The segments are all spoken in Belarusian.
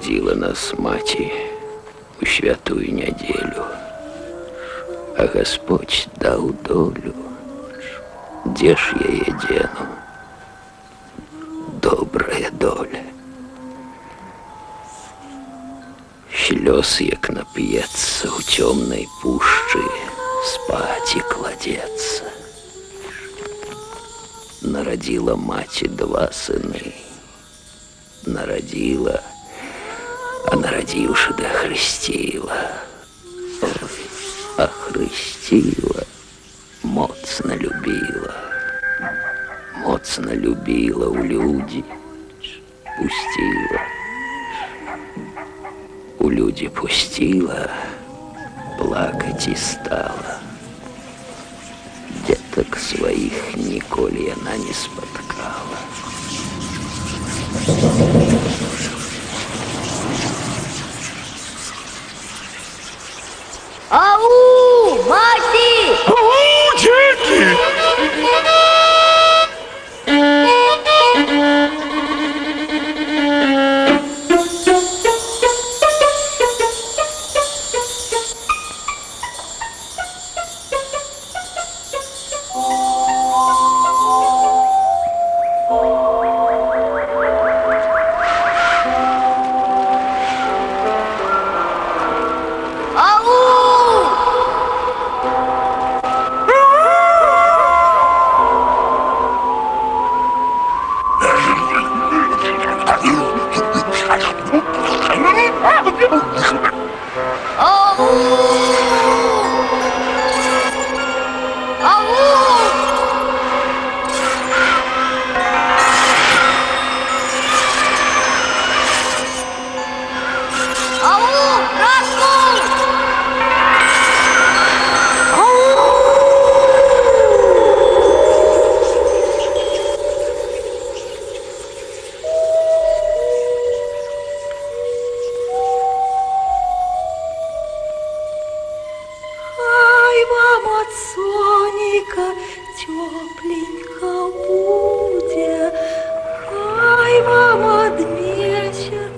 разбудила нас маці у святую нядзелю, а Господь даў долю. Дзе ж яе дзену? Добрая доля. Слёз, як нап'ецца ў цёмнай пушчы, спаць і кладзецца. Нарадзіла маці два сыны. Нарадзіла, а нарадзіўшы да хрысціла. Ой, а хрысціла, моцна любіла. Моцна любіла ў людзі, пусціла. У людзі пусціла, плакаць і стала. Дзетак сваіх ніколі яна не спаткала. Ау, маці! Ау, дзеці!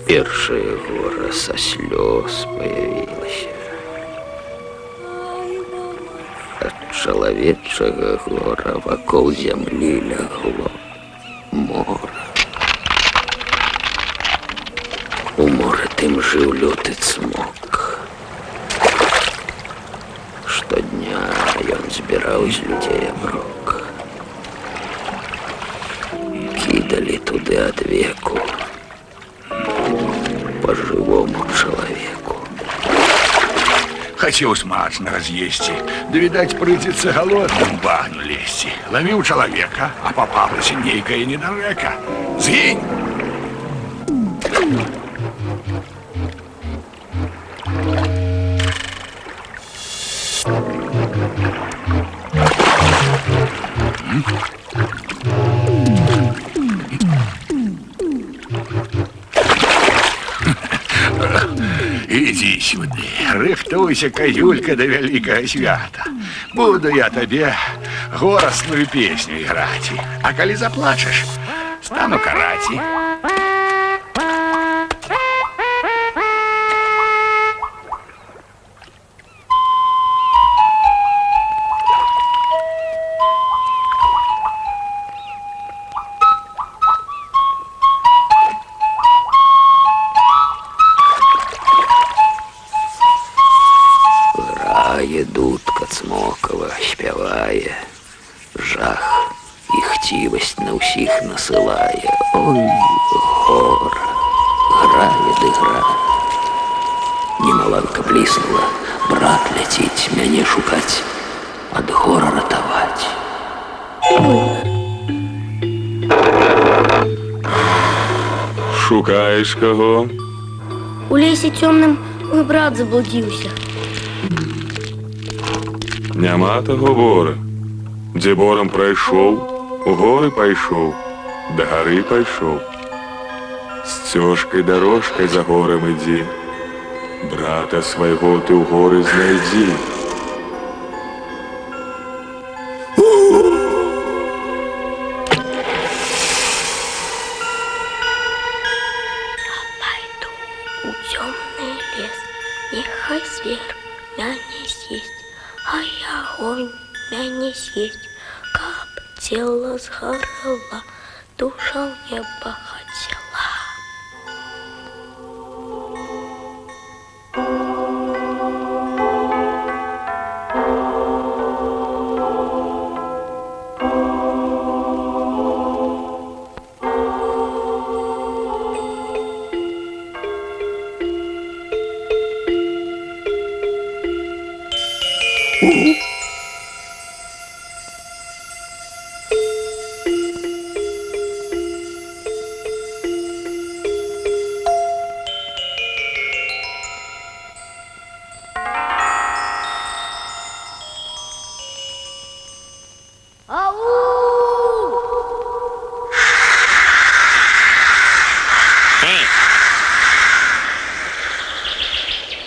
Першая гора са слёз появілася. Ад чалавечага гора вакол зямлі лягло мора. У моры тым жыў люты цмок. Штодня ён збіраў з людзей аброк. Кідалі туды ад веку по-живому человеку. Хотел смачно разъести, да, видать, придется голодным в багну лезти. Ловил человека, а попалась нейкая недорека. Сгинь! Иди сюда, рыхтуйся, козюлька, до великого свята. Буду я тебе горостную песню играть. А коли заплачешь, стану карать. Дудка цмокава спявае, жах і хцівасць на ўсіх насылае. Ой, гора, грае ды грае. Немаланка бліснула, брат ляціць мяне шукаць, ад гора ратаваць. Шукаеш каго? У лесе цёмным мой брат заблудзіўся. Няма таго бора. Дзе борам прайшоў, у горы пайшоў, да гары пайшоў. Сцёжкай дарожкай за горам ідзі. Брата свайго ты ў горы знайдзі. мяне съесть. Каб тело сгорело, душа в небо хотела.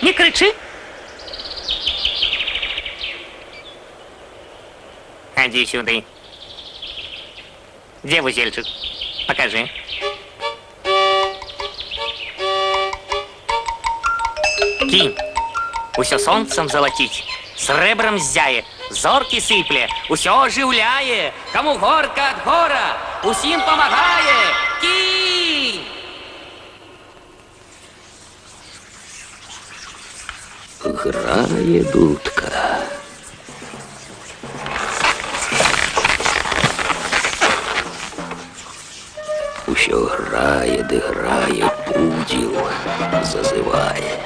Не кричи. Иди сюда. Где вузельчик? Покажи. Кинь. Усё сонцем золотить, сребром зяє, зорки сипле, усё оживляє. Кому горка от гора, усім помагає. Кинь! Грає дудка. Усё грає, де грає, пуділ зазиває.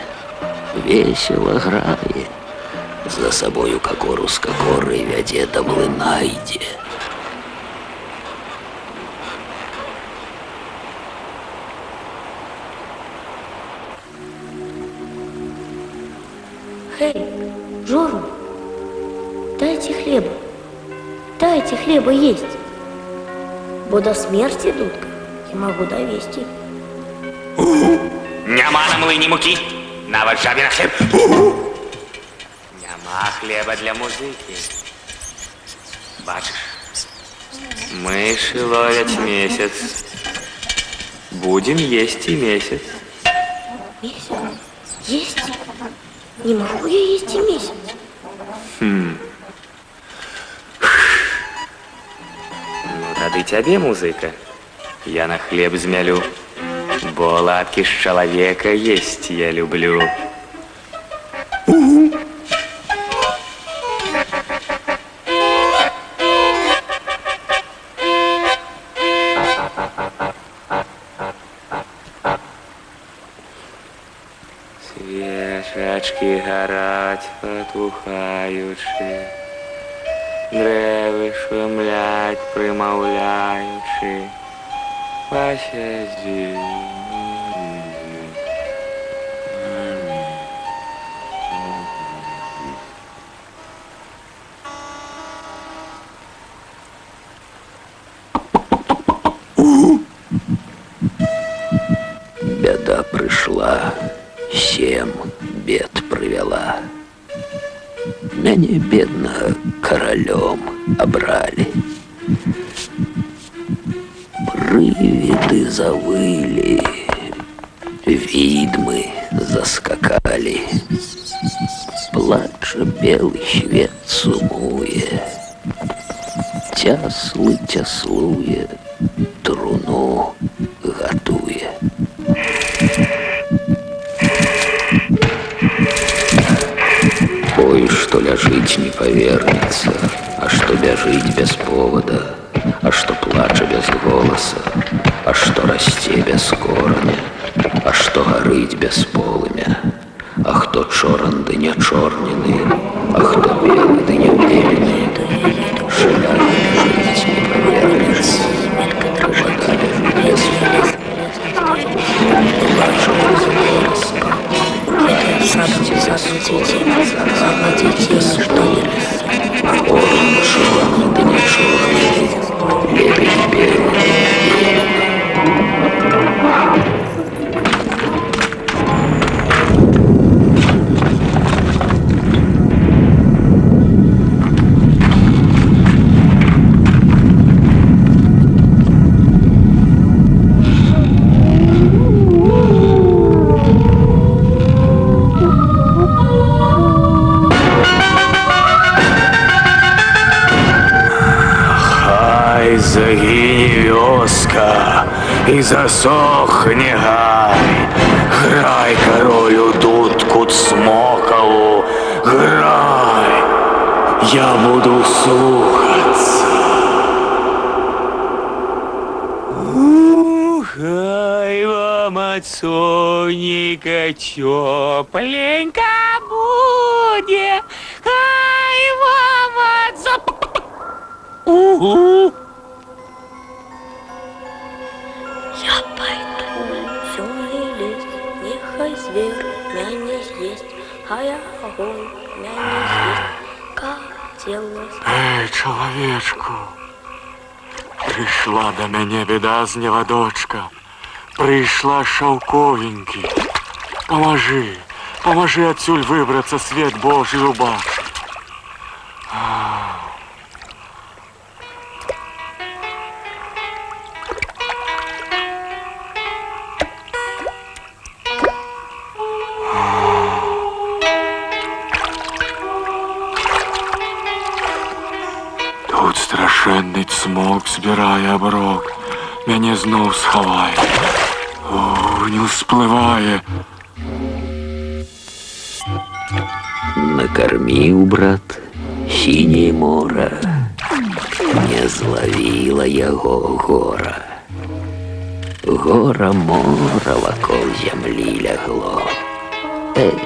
Весело грає, за собою кокору с кокорой вядзе да млына йде. Хей, Жору, дайте хлеба есть. Бо до смерти, дудка, не могу довести. Няма на млині муки, на вожжаві на хліб. Няма хліба для музики. Бачиш, миші ловять місяць. Будем есть и месяц. Месяц? Есть? Не могу я есть и месяц. Ну, тады цябе, музыка, я на хлеб змялю, бо ладкі з чалавека есть я люблю. Свечачки гараць патухаючы, дрэвы шумляць прымаўляючы, пасядзі. Бяда прыйшла, 7 бед прывяла. Мяне беднага каралём абралі. Прывіды завылі, відьмы заскакалі. Плача белы свет сумуе, цяслы цяслуе, труну гатуе. Той, што ляжыць, не павернецца, а што бяжыць без повода, а што плача без голаса, а што расце без кораня, а што гарыць без полымя, а хто чоран ды не чорнены, а хто белы ды не белены. Шлях бяжыць, не павернецца, а вада бяжыць без воды. Плача без голаса, он черный, да не черный, лебедь белый. загине вёска і засохне гай. Грай, королю, дудку цмокаву, грай, я буду слухаться. Хай вам от сонника тепленько будет, хай вам от Я пойду в темный лес, нехай зверь меня съесть, а я огонь меня съесть, хотелось. Эй, чоловічку, прийшла до мене біда зняла дочка, прийшла шовковенький. Поможи отсюль вибратися, світ Божий убачить. Тут страшенний цмок збирає оброк, мене знов сховає. О, не успливає. Накормил, брат, синее море, не зловила яго гора. Гора мора вокол земли лягло. Эх,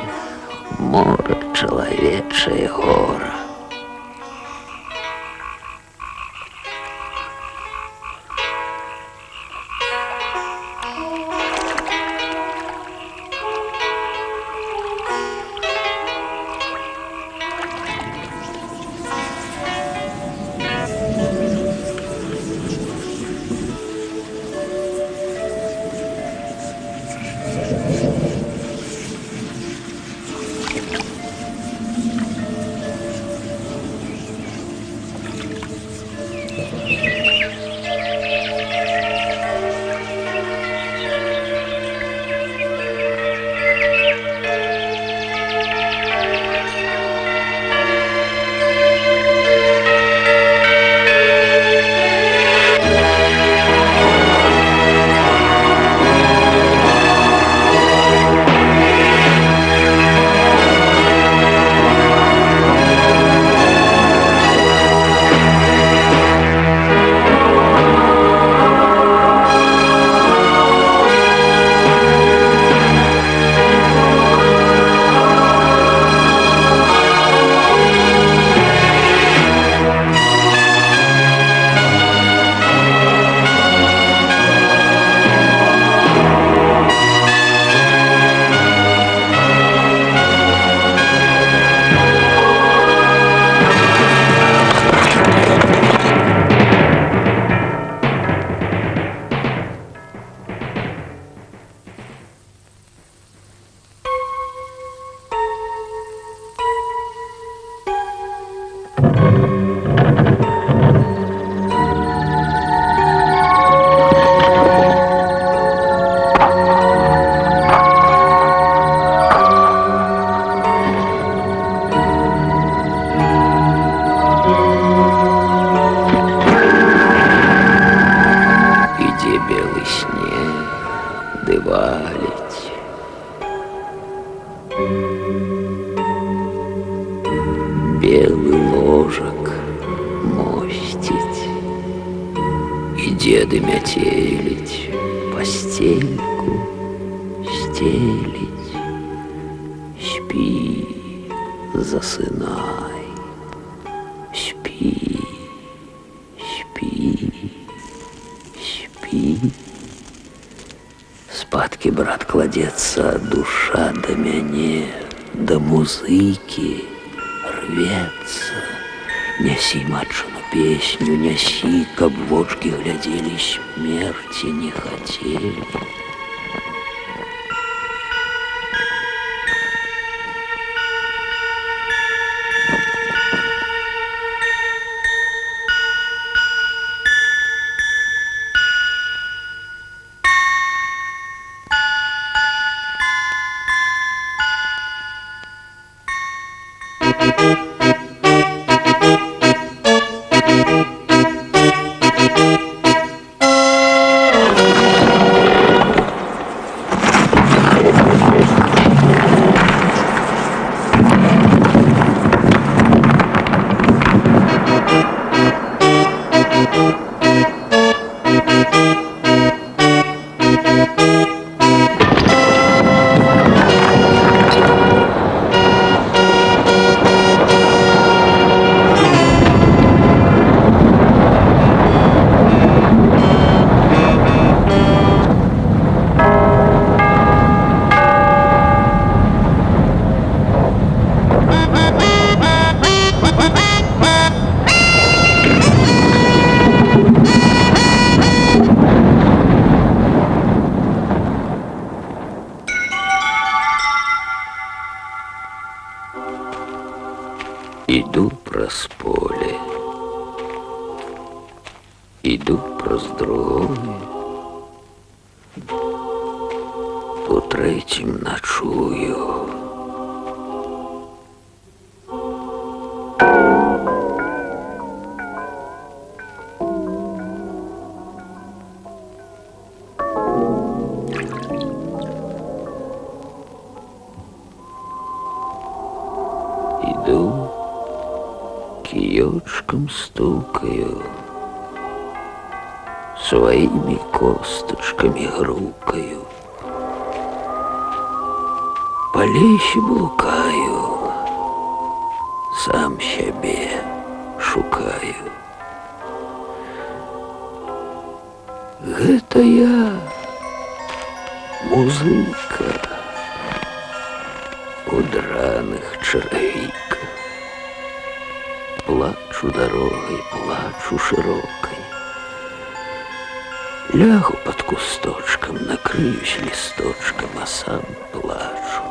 море человечее гора. дивалить. Белый ложек мостить и деды метелить, постельку стелить. Спи, засынай, спи, спи, спи. Спадки, брат, кладецца душа да мяне, да музыкі рвецца. Нясі, матчыну, песню, нясі, каб вочкі глядзелі, смерці не хацелі. Thank you. Пайду праз другое, у трэцім начую. Иду, киёчком стукаю, своими косточками грукаю. По лесе блукаю, сам себе шукаю. Гэта я, музыка, у драных чаравіках. Плачу дорогой, плачу широкой. Лягу под кусточком, накрыюсь листочком, а сам плачу,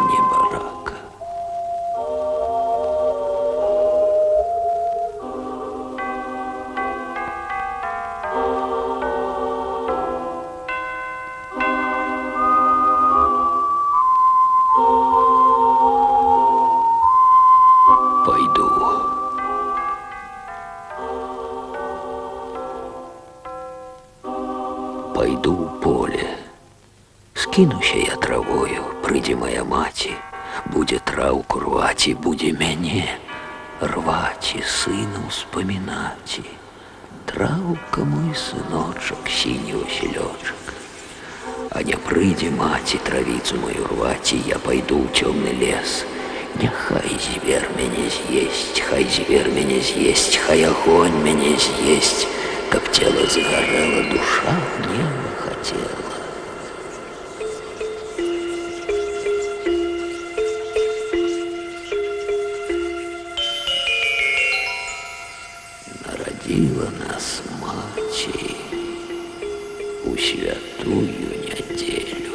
не барака. Пойду. Пойду у поле. Скінуся я травою, прыйдзе моя маці, будзе траўку рваць і будзе мяне рваць і сына ўспамінаць. Траўка, мой сыночак, сіні васілёчак. А не прыйдзе маці травіцу мою рваць, і я пайду ў цёмны лес. Няхай звер мяне з'есць, хай звер мяне з'есць, хай агонь мяне з'есць, каб цела згарэла, душа гнева хацела. Народила нас маці у святую нядзелю.